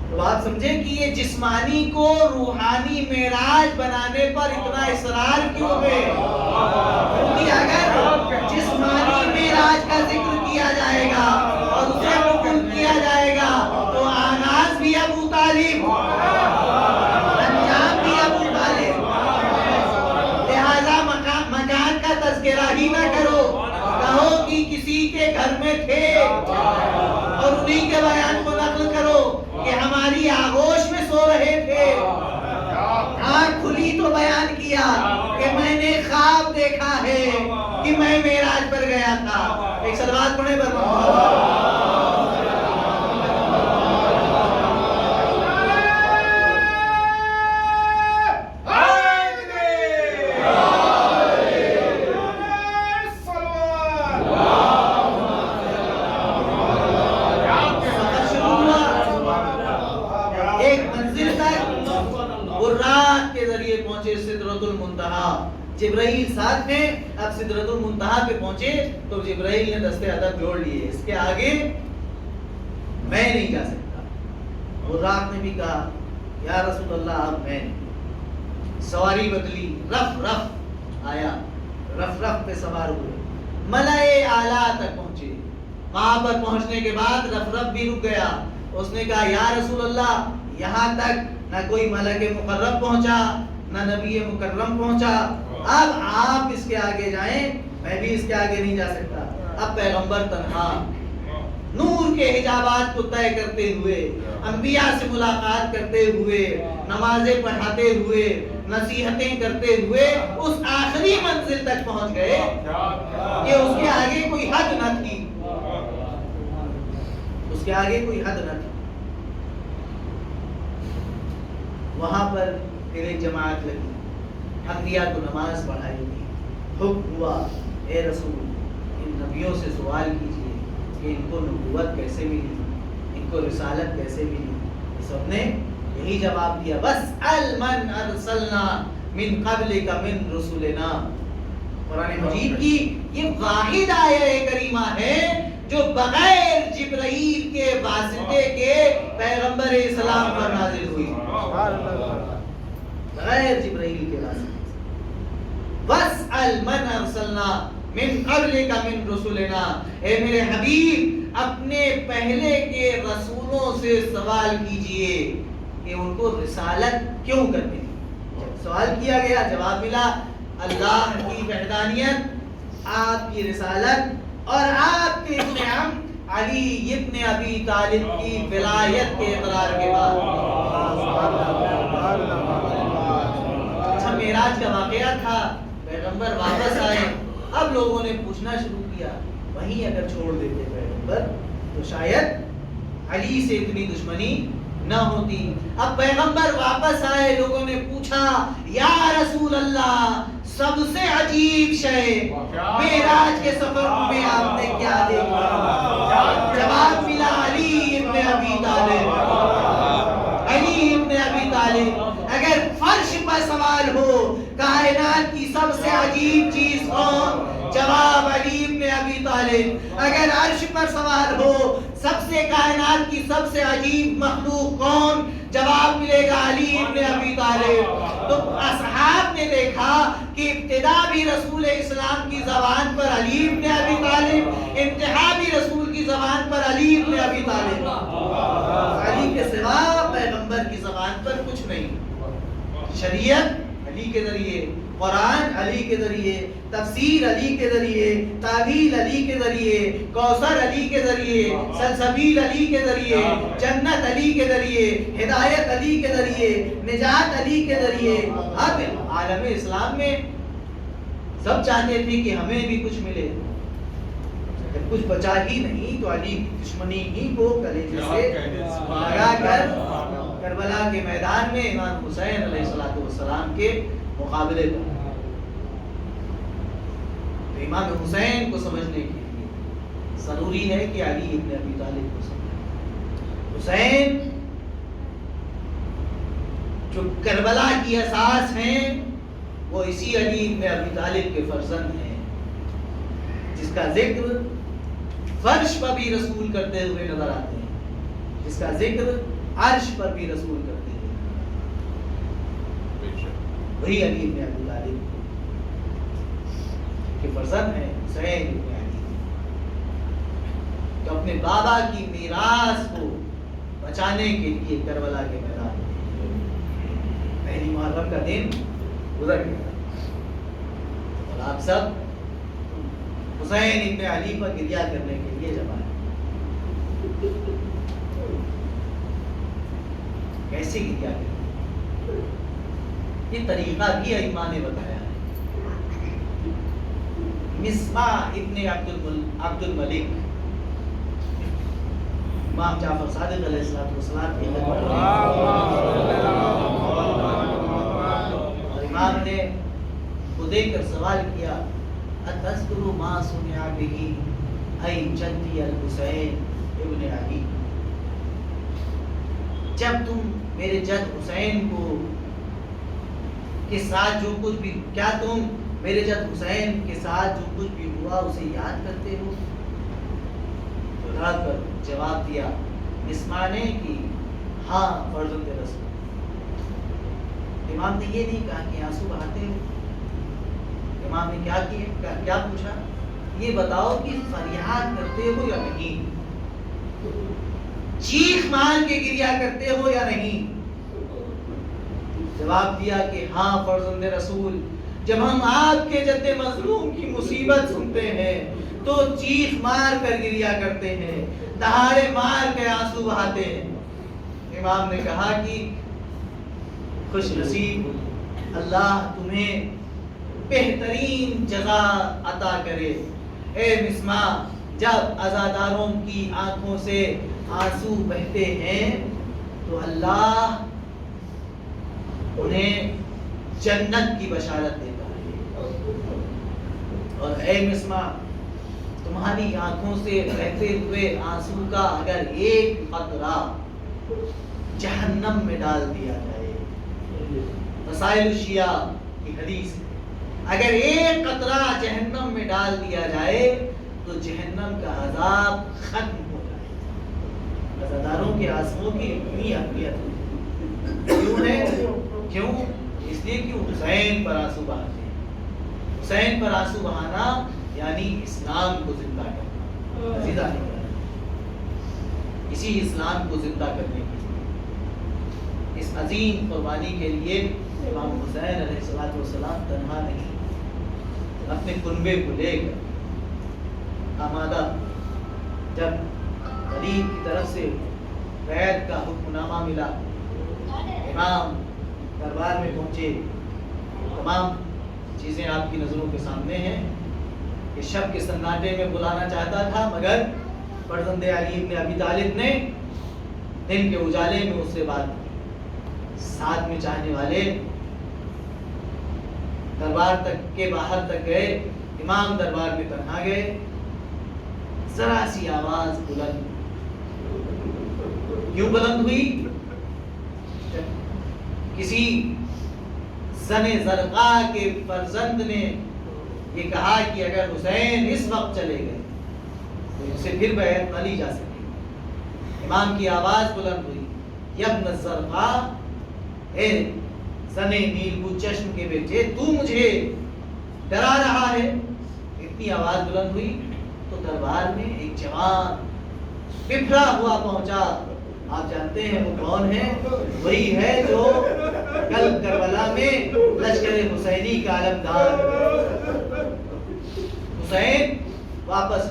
تو آپ سمجھیں کہ یہ جسمانی کو روحانی معراج بنانے پر اتنا اصرار کیوں ہے؟ کیونکہ اگر جسمانی معراج کا ذکر کیا جائے گا اور اسے قبول کیا جائے گا تو آغاز بھی ابو طالب، انجام بھی ابو طالب. لہذا مکان کا تذکرہ ہی نہ کرو، کہو کہ کسی کے گھر میں تھے اور انہی کے بیان کو نقل کرو کہ ہماری آغوش میں سو رہے تھے، آنکھ کھلی تو بیان کیا کہ میں نے خواب دیکھا ہے کہ میں معراج پر گیا تھا. ایک صلوات پڑھیں بر محمد. سدرۃ المنتہا، جبرائیل ساتھ میں. اب سدرۃ المنتہا پہ پہنچے تو جبرائیل نے دستے ادب جوڑ لیے، اس کے آگے میں نہیں جا سکتا. براق نے بھی کہا یا رسول اللہ اب میں نہیں. سواری بدلی، رف رف آیا، رف رف پہ سوار ہوئے، ملائے اعلیٰ تک پہنچے. وہاں پر پہنچنے کے بعد رف رف بھی رک گیا. اس نے کہا یا رسول اللہ یہاں تک نہ کوئی ملک مقرب پہنچا نہ نبی مکرم پہنچا، اب آپ اس کے آگے جائیں، میں بھی اس کے آگے نہیں جا سکتا. اب پیغمبر تنہا نور کے حجابات کو طے کرتے ہوئے، انبیاء سے ملاقات کرتے ہوئے، نمازیں پڑھاتے ہوئے، نصیحتیں کرتے ہوئے اس آخری منزل تک پہنچ گئے کہ اس کے آگے کوئی حد نہ تھی، اس کے آگے کوئی حد نہ تھی. وہاں پر پھر ایک جماعت لگی، انبیاء کو نماز پڑھائی گئی. حکم ہوا اے رسول ان نبیوں سے سوال کیجئے کہ ان کو نبوت کیسے ملی، ان کو رسالت کیسے ملی. سب نے یہی جواب دیا بس المن ارسلنا من قبلک من رسلنا. قرآن مجید کی یہ واحد آیہ کریمہ ہے جو بغیر جبرائیل کے واسطے کے پیغمبر اسلام پر نازل ہوئی. بغیر جبرائیل کے واسطے. وَاسْأَلْ مَنْ أَرْسَلْنَا مِنْ قَبْلِكَ مِنْ رُسُلِنَا. اے میرے حبیب اپنے پہلے کے رسولوں سے سوال کیجئے کہ ان کو رسالت کیوں کرنی تھی. سوال کیا گیا، جواب ملا اللہ کی وحدانیت، آپ کی رسالت اور آپ کے ابن عم علی ابن ابی طالب کی ولایت کے اقرار کے بعد. اچھا، معراج کا واقعہ تھا، پیغمبر واپس آئے، اب لوگوں نے پوچھنا شروع کیا وہیں اگر چھوڑ دیتے پیغمبر تو شاید علی سے اتنی دشمنی نہ ہوتی. اب پیغمبر واپس آئے، لوگوں نے پوچھا یا رسول اللہ سب سے عجیب شے معراج کے سفر میں آپ نے کیا دیکھا؟ جواب ملا علی ابن ابی طالب. علی ابن ابی طالب. اگر فرش پر سوال ہو کائنات کی سب سے عجیب چیز کون؟ جواب علی ابن ابی طالب. اگر عرش پر سوال ہو سب سے کائنات کی سب سے عجیب مخلوق کون؟ جواب ملے گا علی ابن ابی طالب. تو اصحاب نے دیکھا کہ ابتدا بھی رسول اسلام کی زبان پر علی ابن ابی طالب، انتہا بھی رسول کی زبان پر علی ابن ابی طالب. علی کے سوا پیغمبر کی زبان پر کچھ نہیں. شریعت علی کے ذریعے، قرآن علی کے ذریعے، تفسیر علی کے ذریعے، تعویل علی کے ذریعے، کوثر علی کے ذریعے، سلسبیل علی کے ذریعے، جنت علی کے ذریعے، ہدایت علی کے ذریعے، نجات علی کے ذریعے. اب عالم اسلام میں سب چاہتے تھے کہ ہمیں بھی کچھ ملے. جب کچھ بچا ہی نہیں تو علی کی دشمنی ہی کو کلیجے سے لگا کر کربلا کے میدان میں امام حسین علیہ السلام کے مقابلے پر. تو امام حسین کو سمجھنے کے لیے ضروری ہے کہ علی ابن ابی طالب کو سمجھیں. حسین جو کربلا کی اساس ہیں وہ اسی علی ابن ابی طالب کے فرزند ہیں، جس کا ذکر فرش پر بھی رسول کرتے ہوئے نظر آتے ہیں، جس کا ذکر عرش پر بھی رسول کرتے ہیں. وہی علی ابن ابی طالب کے فرزند ہیں حسین ابن علی، جو اپنے بابا کی میراث کو بچانے کے لیے کربلا کے میدان میں پہلی محرم کا دن گزر گیا اور آپ سب حسین ابن علی پر گریہ کرنے کے لیے جمع ہے. کیسے گریہ کریں؟ یہ طریقہ بھی ائمہ نے بتایا ہے. مصباح ابن عبد الملک امام جعفر صادق علیہ السلام کی خدمت میں اور امام نے کو دیکھ کر سوال کیا اتذکر ما سمع به ای جدی الحسین ابن علی. جب تم میرے جد حسین کو کے ساتھ جو کچھ بھی، کیا تم میرے جد حسین کے ساتھ جو کچھ بھی ہوا اسے یاد کرتے ہو؟ پر جواب دیا مصباح نے کہ ہاں فرزند رسول. امام نے یہ نہیں کہا کہ آنسو بہاتے ہو. امام نے کیا پوچھا؟ یہ بتاؤ کہ فریاد کرتے ہو یا نہیں، چیخ مار کے گریہ کرتے ہو یا نہیں؟ جواب دیا کہ ہاں فرزند رسول، جب ہم آپ کے جد مظلوم کی مصیبت سنتے ہیں تو چیخ مار کر گریہ کرتے ہیں، دہاڑے مار کے آنسو بہاتے ہیں. امام نے کہا کہ خوش نصیب، اللہ تمہیں بہترین جزا عطا کرے. اے مصباح، جب عزاداروں کی آنکھوں سے آنسو بہتے ہیں تو اللہ انہیں جنت کی بشارت دیتا ہے. اور اے مصباح، تمہاری آنکھوں سے بہتے ہوئے آنسو کا اگر ایک قطرہ جہنم میں ڈال دیا جائے، مسائل الشیعہ یہ حدیث ہے، اگر ایک قطرہ جہنم میں ڈال دیا جائے تو جہنم کا عذاب ختم ہو جائے۔ عزاداروں کے آنسوؤں کی اتنی اہمیت ہے، کیوں ہے؟ کیوں؟ اس لیے کہ حسین پر آنسو بہاتے ہیں۔ حسین پر آنسو بہانا یعنی اسلام کو زندہ کرنا۔ عزیزان کرام، اسی اسلام کو زندہ کرنے کے لیے، اس عظیم قربانی کے لیے امام حسین علیہ السلام تنہا نہیں، اپنے کنبے کو لے کر آمادہ، جب علی کی طرف سے بیعت کا حکم نامہ ملا، امام دربار میں پہنچے، تمام چیزیں آپ کی نظروں کے سامنے ہیں کہ شب کے سناٹے میں بلانا چاہتا تھا، مگر فرزند علی ابن ابی طالب نے دن کے اجالے میں اس سے بات کی۔ ساتھ میں چاہنے والے دربار تک کے باہر تک گئے، امام دربار میں تنہا گئے، ذرا سی آواز بلند، کیوں بلند ہوئی؟ کسی زن زرقاء کے فرزند نے یہ کہا کہ اگر حسین اس وقت چلے گئے تو اسے پھر بیعت نہ لی جا سکے۔ امام کی آواز بلند ہوئی، یبن الزرقاء، اے زن نیلگون چشم کے بیٹے، تو مجھے ڈرا رہا ہے؟ اتنی آواز بلند ہوئی تو دربار میں ایک جوان بفرا ہوا پہنچا۔ آپ جانتے ہیں وہ کون ہے؟ وہی ہے جو کل کربلا میں لشکر حسینی کا علمدار۔ حسین واپس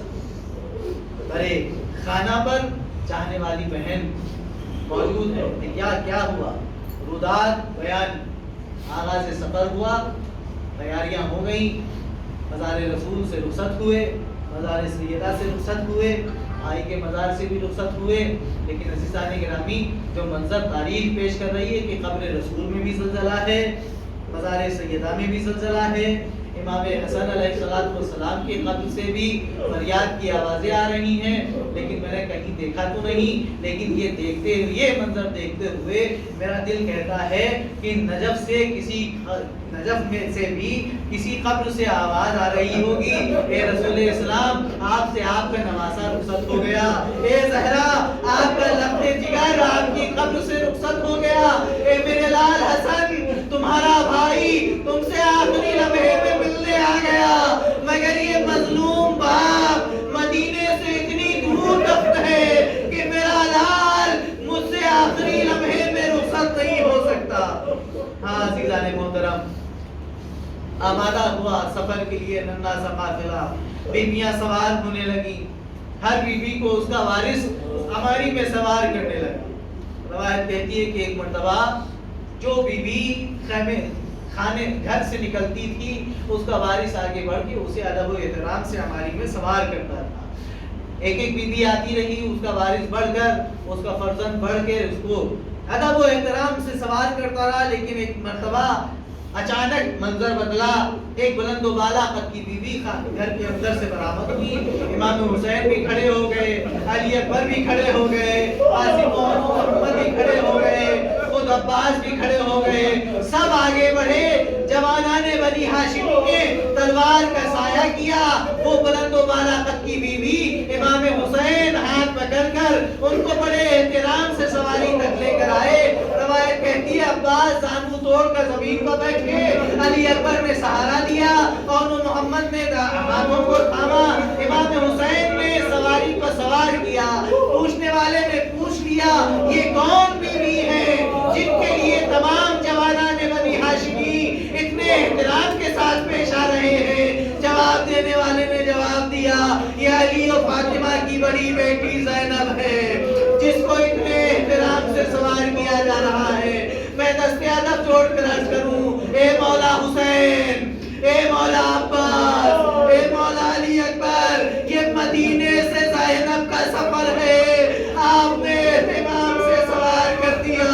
برے خانہ پر، چاہنے والی بہن موجود ہے کہ کیا ہوا؟ روداد بیان، آغاز سفر ہوا، تیاریاں ہو گئیں، مزار رسول سے رخصت ہوئے، مزار سیدہ سے رخصت ہوئے، بھائی کے مزار سے بھی رخصت ہوئے، لیکن عزیزان گرامی جو منظر تاریخ پیش کر رہی ہے کہ قبر رسول میں بھی زلزلہ ہے، مزار سیدہ میں بھی زلزلہ ہے، امام حسن علیہ السلام کے قبر سے بھی فریاد کی آوازیں آ رہی ہیں، لیکن میں نے کہیں دیکھا تو نہیں، لیکن یہ دیکھتے ہوئے، یہ منظر دیکھتے ہوئے میرا دل کہتا ہے کہ نجف میں سے بھی کسی قبر سے آواز آ رہی ہوگی، اے رسول اسلام، آپ سے آپ کا نواسا رخصت ہو گیا، اے زہرا، آپ کا لخت جگر آپ کی قبر سے رخصت ہو گیا، اے میرے لال حسن، تمہارا بھائی تم سے آخری لمحے میں ملنے آ گیا، مگر یہ مظلوم باپ مدینے سے اتنی دور دفن ہے کہ میرا لال مجھ سے آخری لمحے میں رخصت نہیں ہو سکتا۔ ہاں عزیزان محترم، آمادہ ہوا سفر کے لیے ننھا سا قافلہ، بیویاں سوار ہونے لگی، ہر بیوی کو اس کا وارث ہماری میں سوار کرنے لگا۔ روایت کہتی ہے کہ ایک مرتبہ جو بیوی کھانے گھر سے نکلتی تھی، اس کا وارث آگے بڑھ کے اسے ادب و احترام سے ہماری میں سوار کرتا تھا۔ ایک ایک بیوی آتی رہی، اس کا وارث بڑھ کر، اس کا فرزند بڑھ کے اس کو ادب و احترام سے سوار کرتا رہا، لیکن ایک مرتبہ اچانک منظر بدلا، ایک بلند و بالا قد کی بیوی گھر کے اندر سے برآمد ہوئی، امام حسین بھی کھڑے ہو گئے، علی اکبر بھی کھڑے ہو گئے، قاسم و محمد بھی کھڑے ہو گئے، خود عباس بھی کھڑے ہو گئے، سب آگے بڑھے، جوانان بنی ہاشم نے تلوار کا سایہ کیا، وہ بلند و بالا قد کی بیوی امام حسین ہاتھ پکڑ کر ان کو بڑے احترام سے سواری تک لے کر آئے۔ روایت کہتی ہے عباس زانو توڑ کر زمین پر بیٹھے، علی اکبر نے سہارا دیا، اور محمد نے ہاتھوں کو تھاما، امام حسین نے سواری پر سوار کیا۔ پوچھنے والے نے پوچھ لیا یہ کون بیوی ہے جن کے لیے تمام جوانان بنی ہاشمی اتنے احترام کے ساتھ پیش آ رہے ہیں؟ جواب دینے والے نے جواب دیا یہ علی و فاطمہ کی بڑی بیٹی زینب ہے، جس کو اتنے احترام سے سوار کیا جا رہا ہے۔ میں دست ادب جوڑ کر عرض کروں، اے مولا حسین، اے مولا عباس، اے مولا علی اکبر، یہ مدینے سے زینب کا سفر ہے، آپ نے اہتمام سے سوار کر دیا،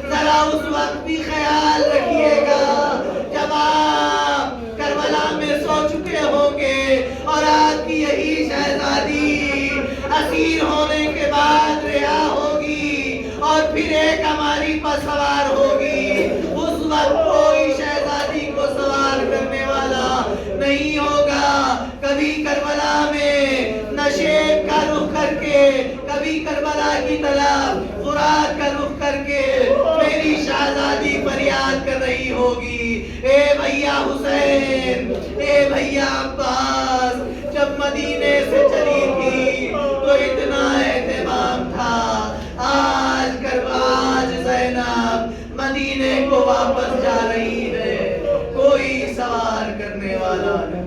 ذرا اس وقت بھی خیال رکھیے گا جب آپ کربلا میں سو چکے ہوں گے اور آپ کی یہی شہزادی اسیر ہونے کے بعد رہا ہوگی اور پھر ایک ہماری پر سوار ہوگی، اس وقت کوئی شہزادی کو کبھی کربلا میں نشیب کا رخ کر کے، کبھی کربلا کی طرف فرات کا رخ کر کے میری شہزادی فریاد کر رہی ہوگی، اے بھیا حسین، اے بھیا عباس، جب مدینے سے چلی تھی تو اتنا اہتمام تھا، آج زینب مدینے کو واپس جا رہی ہے، کوئی سوار کرنے والا نہیں۔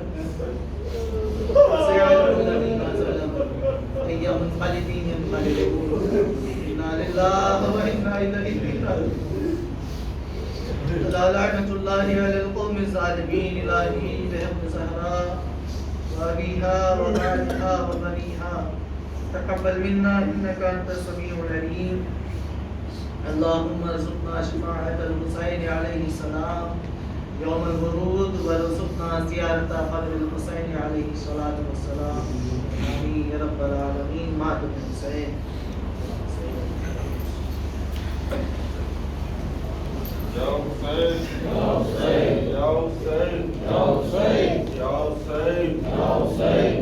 لعنة الله على القوم الظالمين إلهي بحق زهراء وأبيها وبعدها وبنيها تقبل منا إنك أنت السميع العليم اللهم ارزقنا شفاعة الحسين عليه السلام يوم الورود وارزقنا زيارة قبر الحسين عليه الصلاة والسلام آمين يا رب العالمين مات الحسين Ya Hussein, Ya Hussein, Ya Hussein, Ya Hussein, Ya Hussein, Ya Hussein,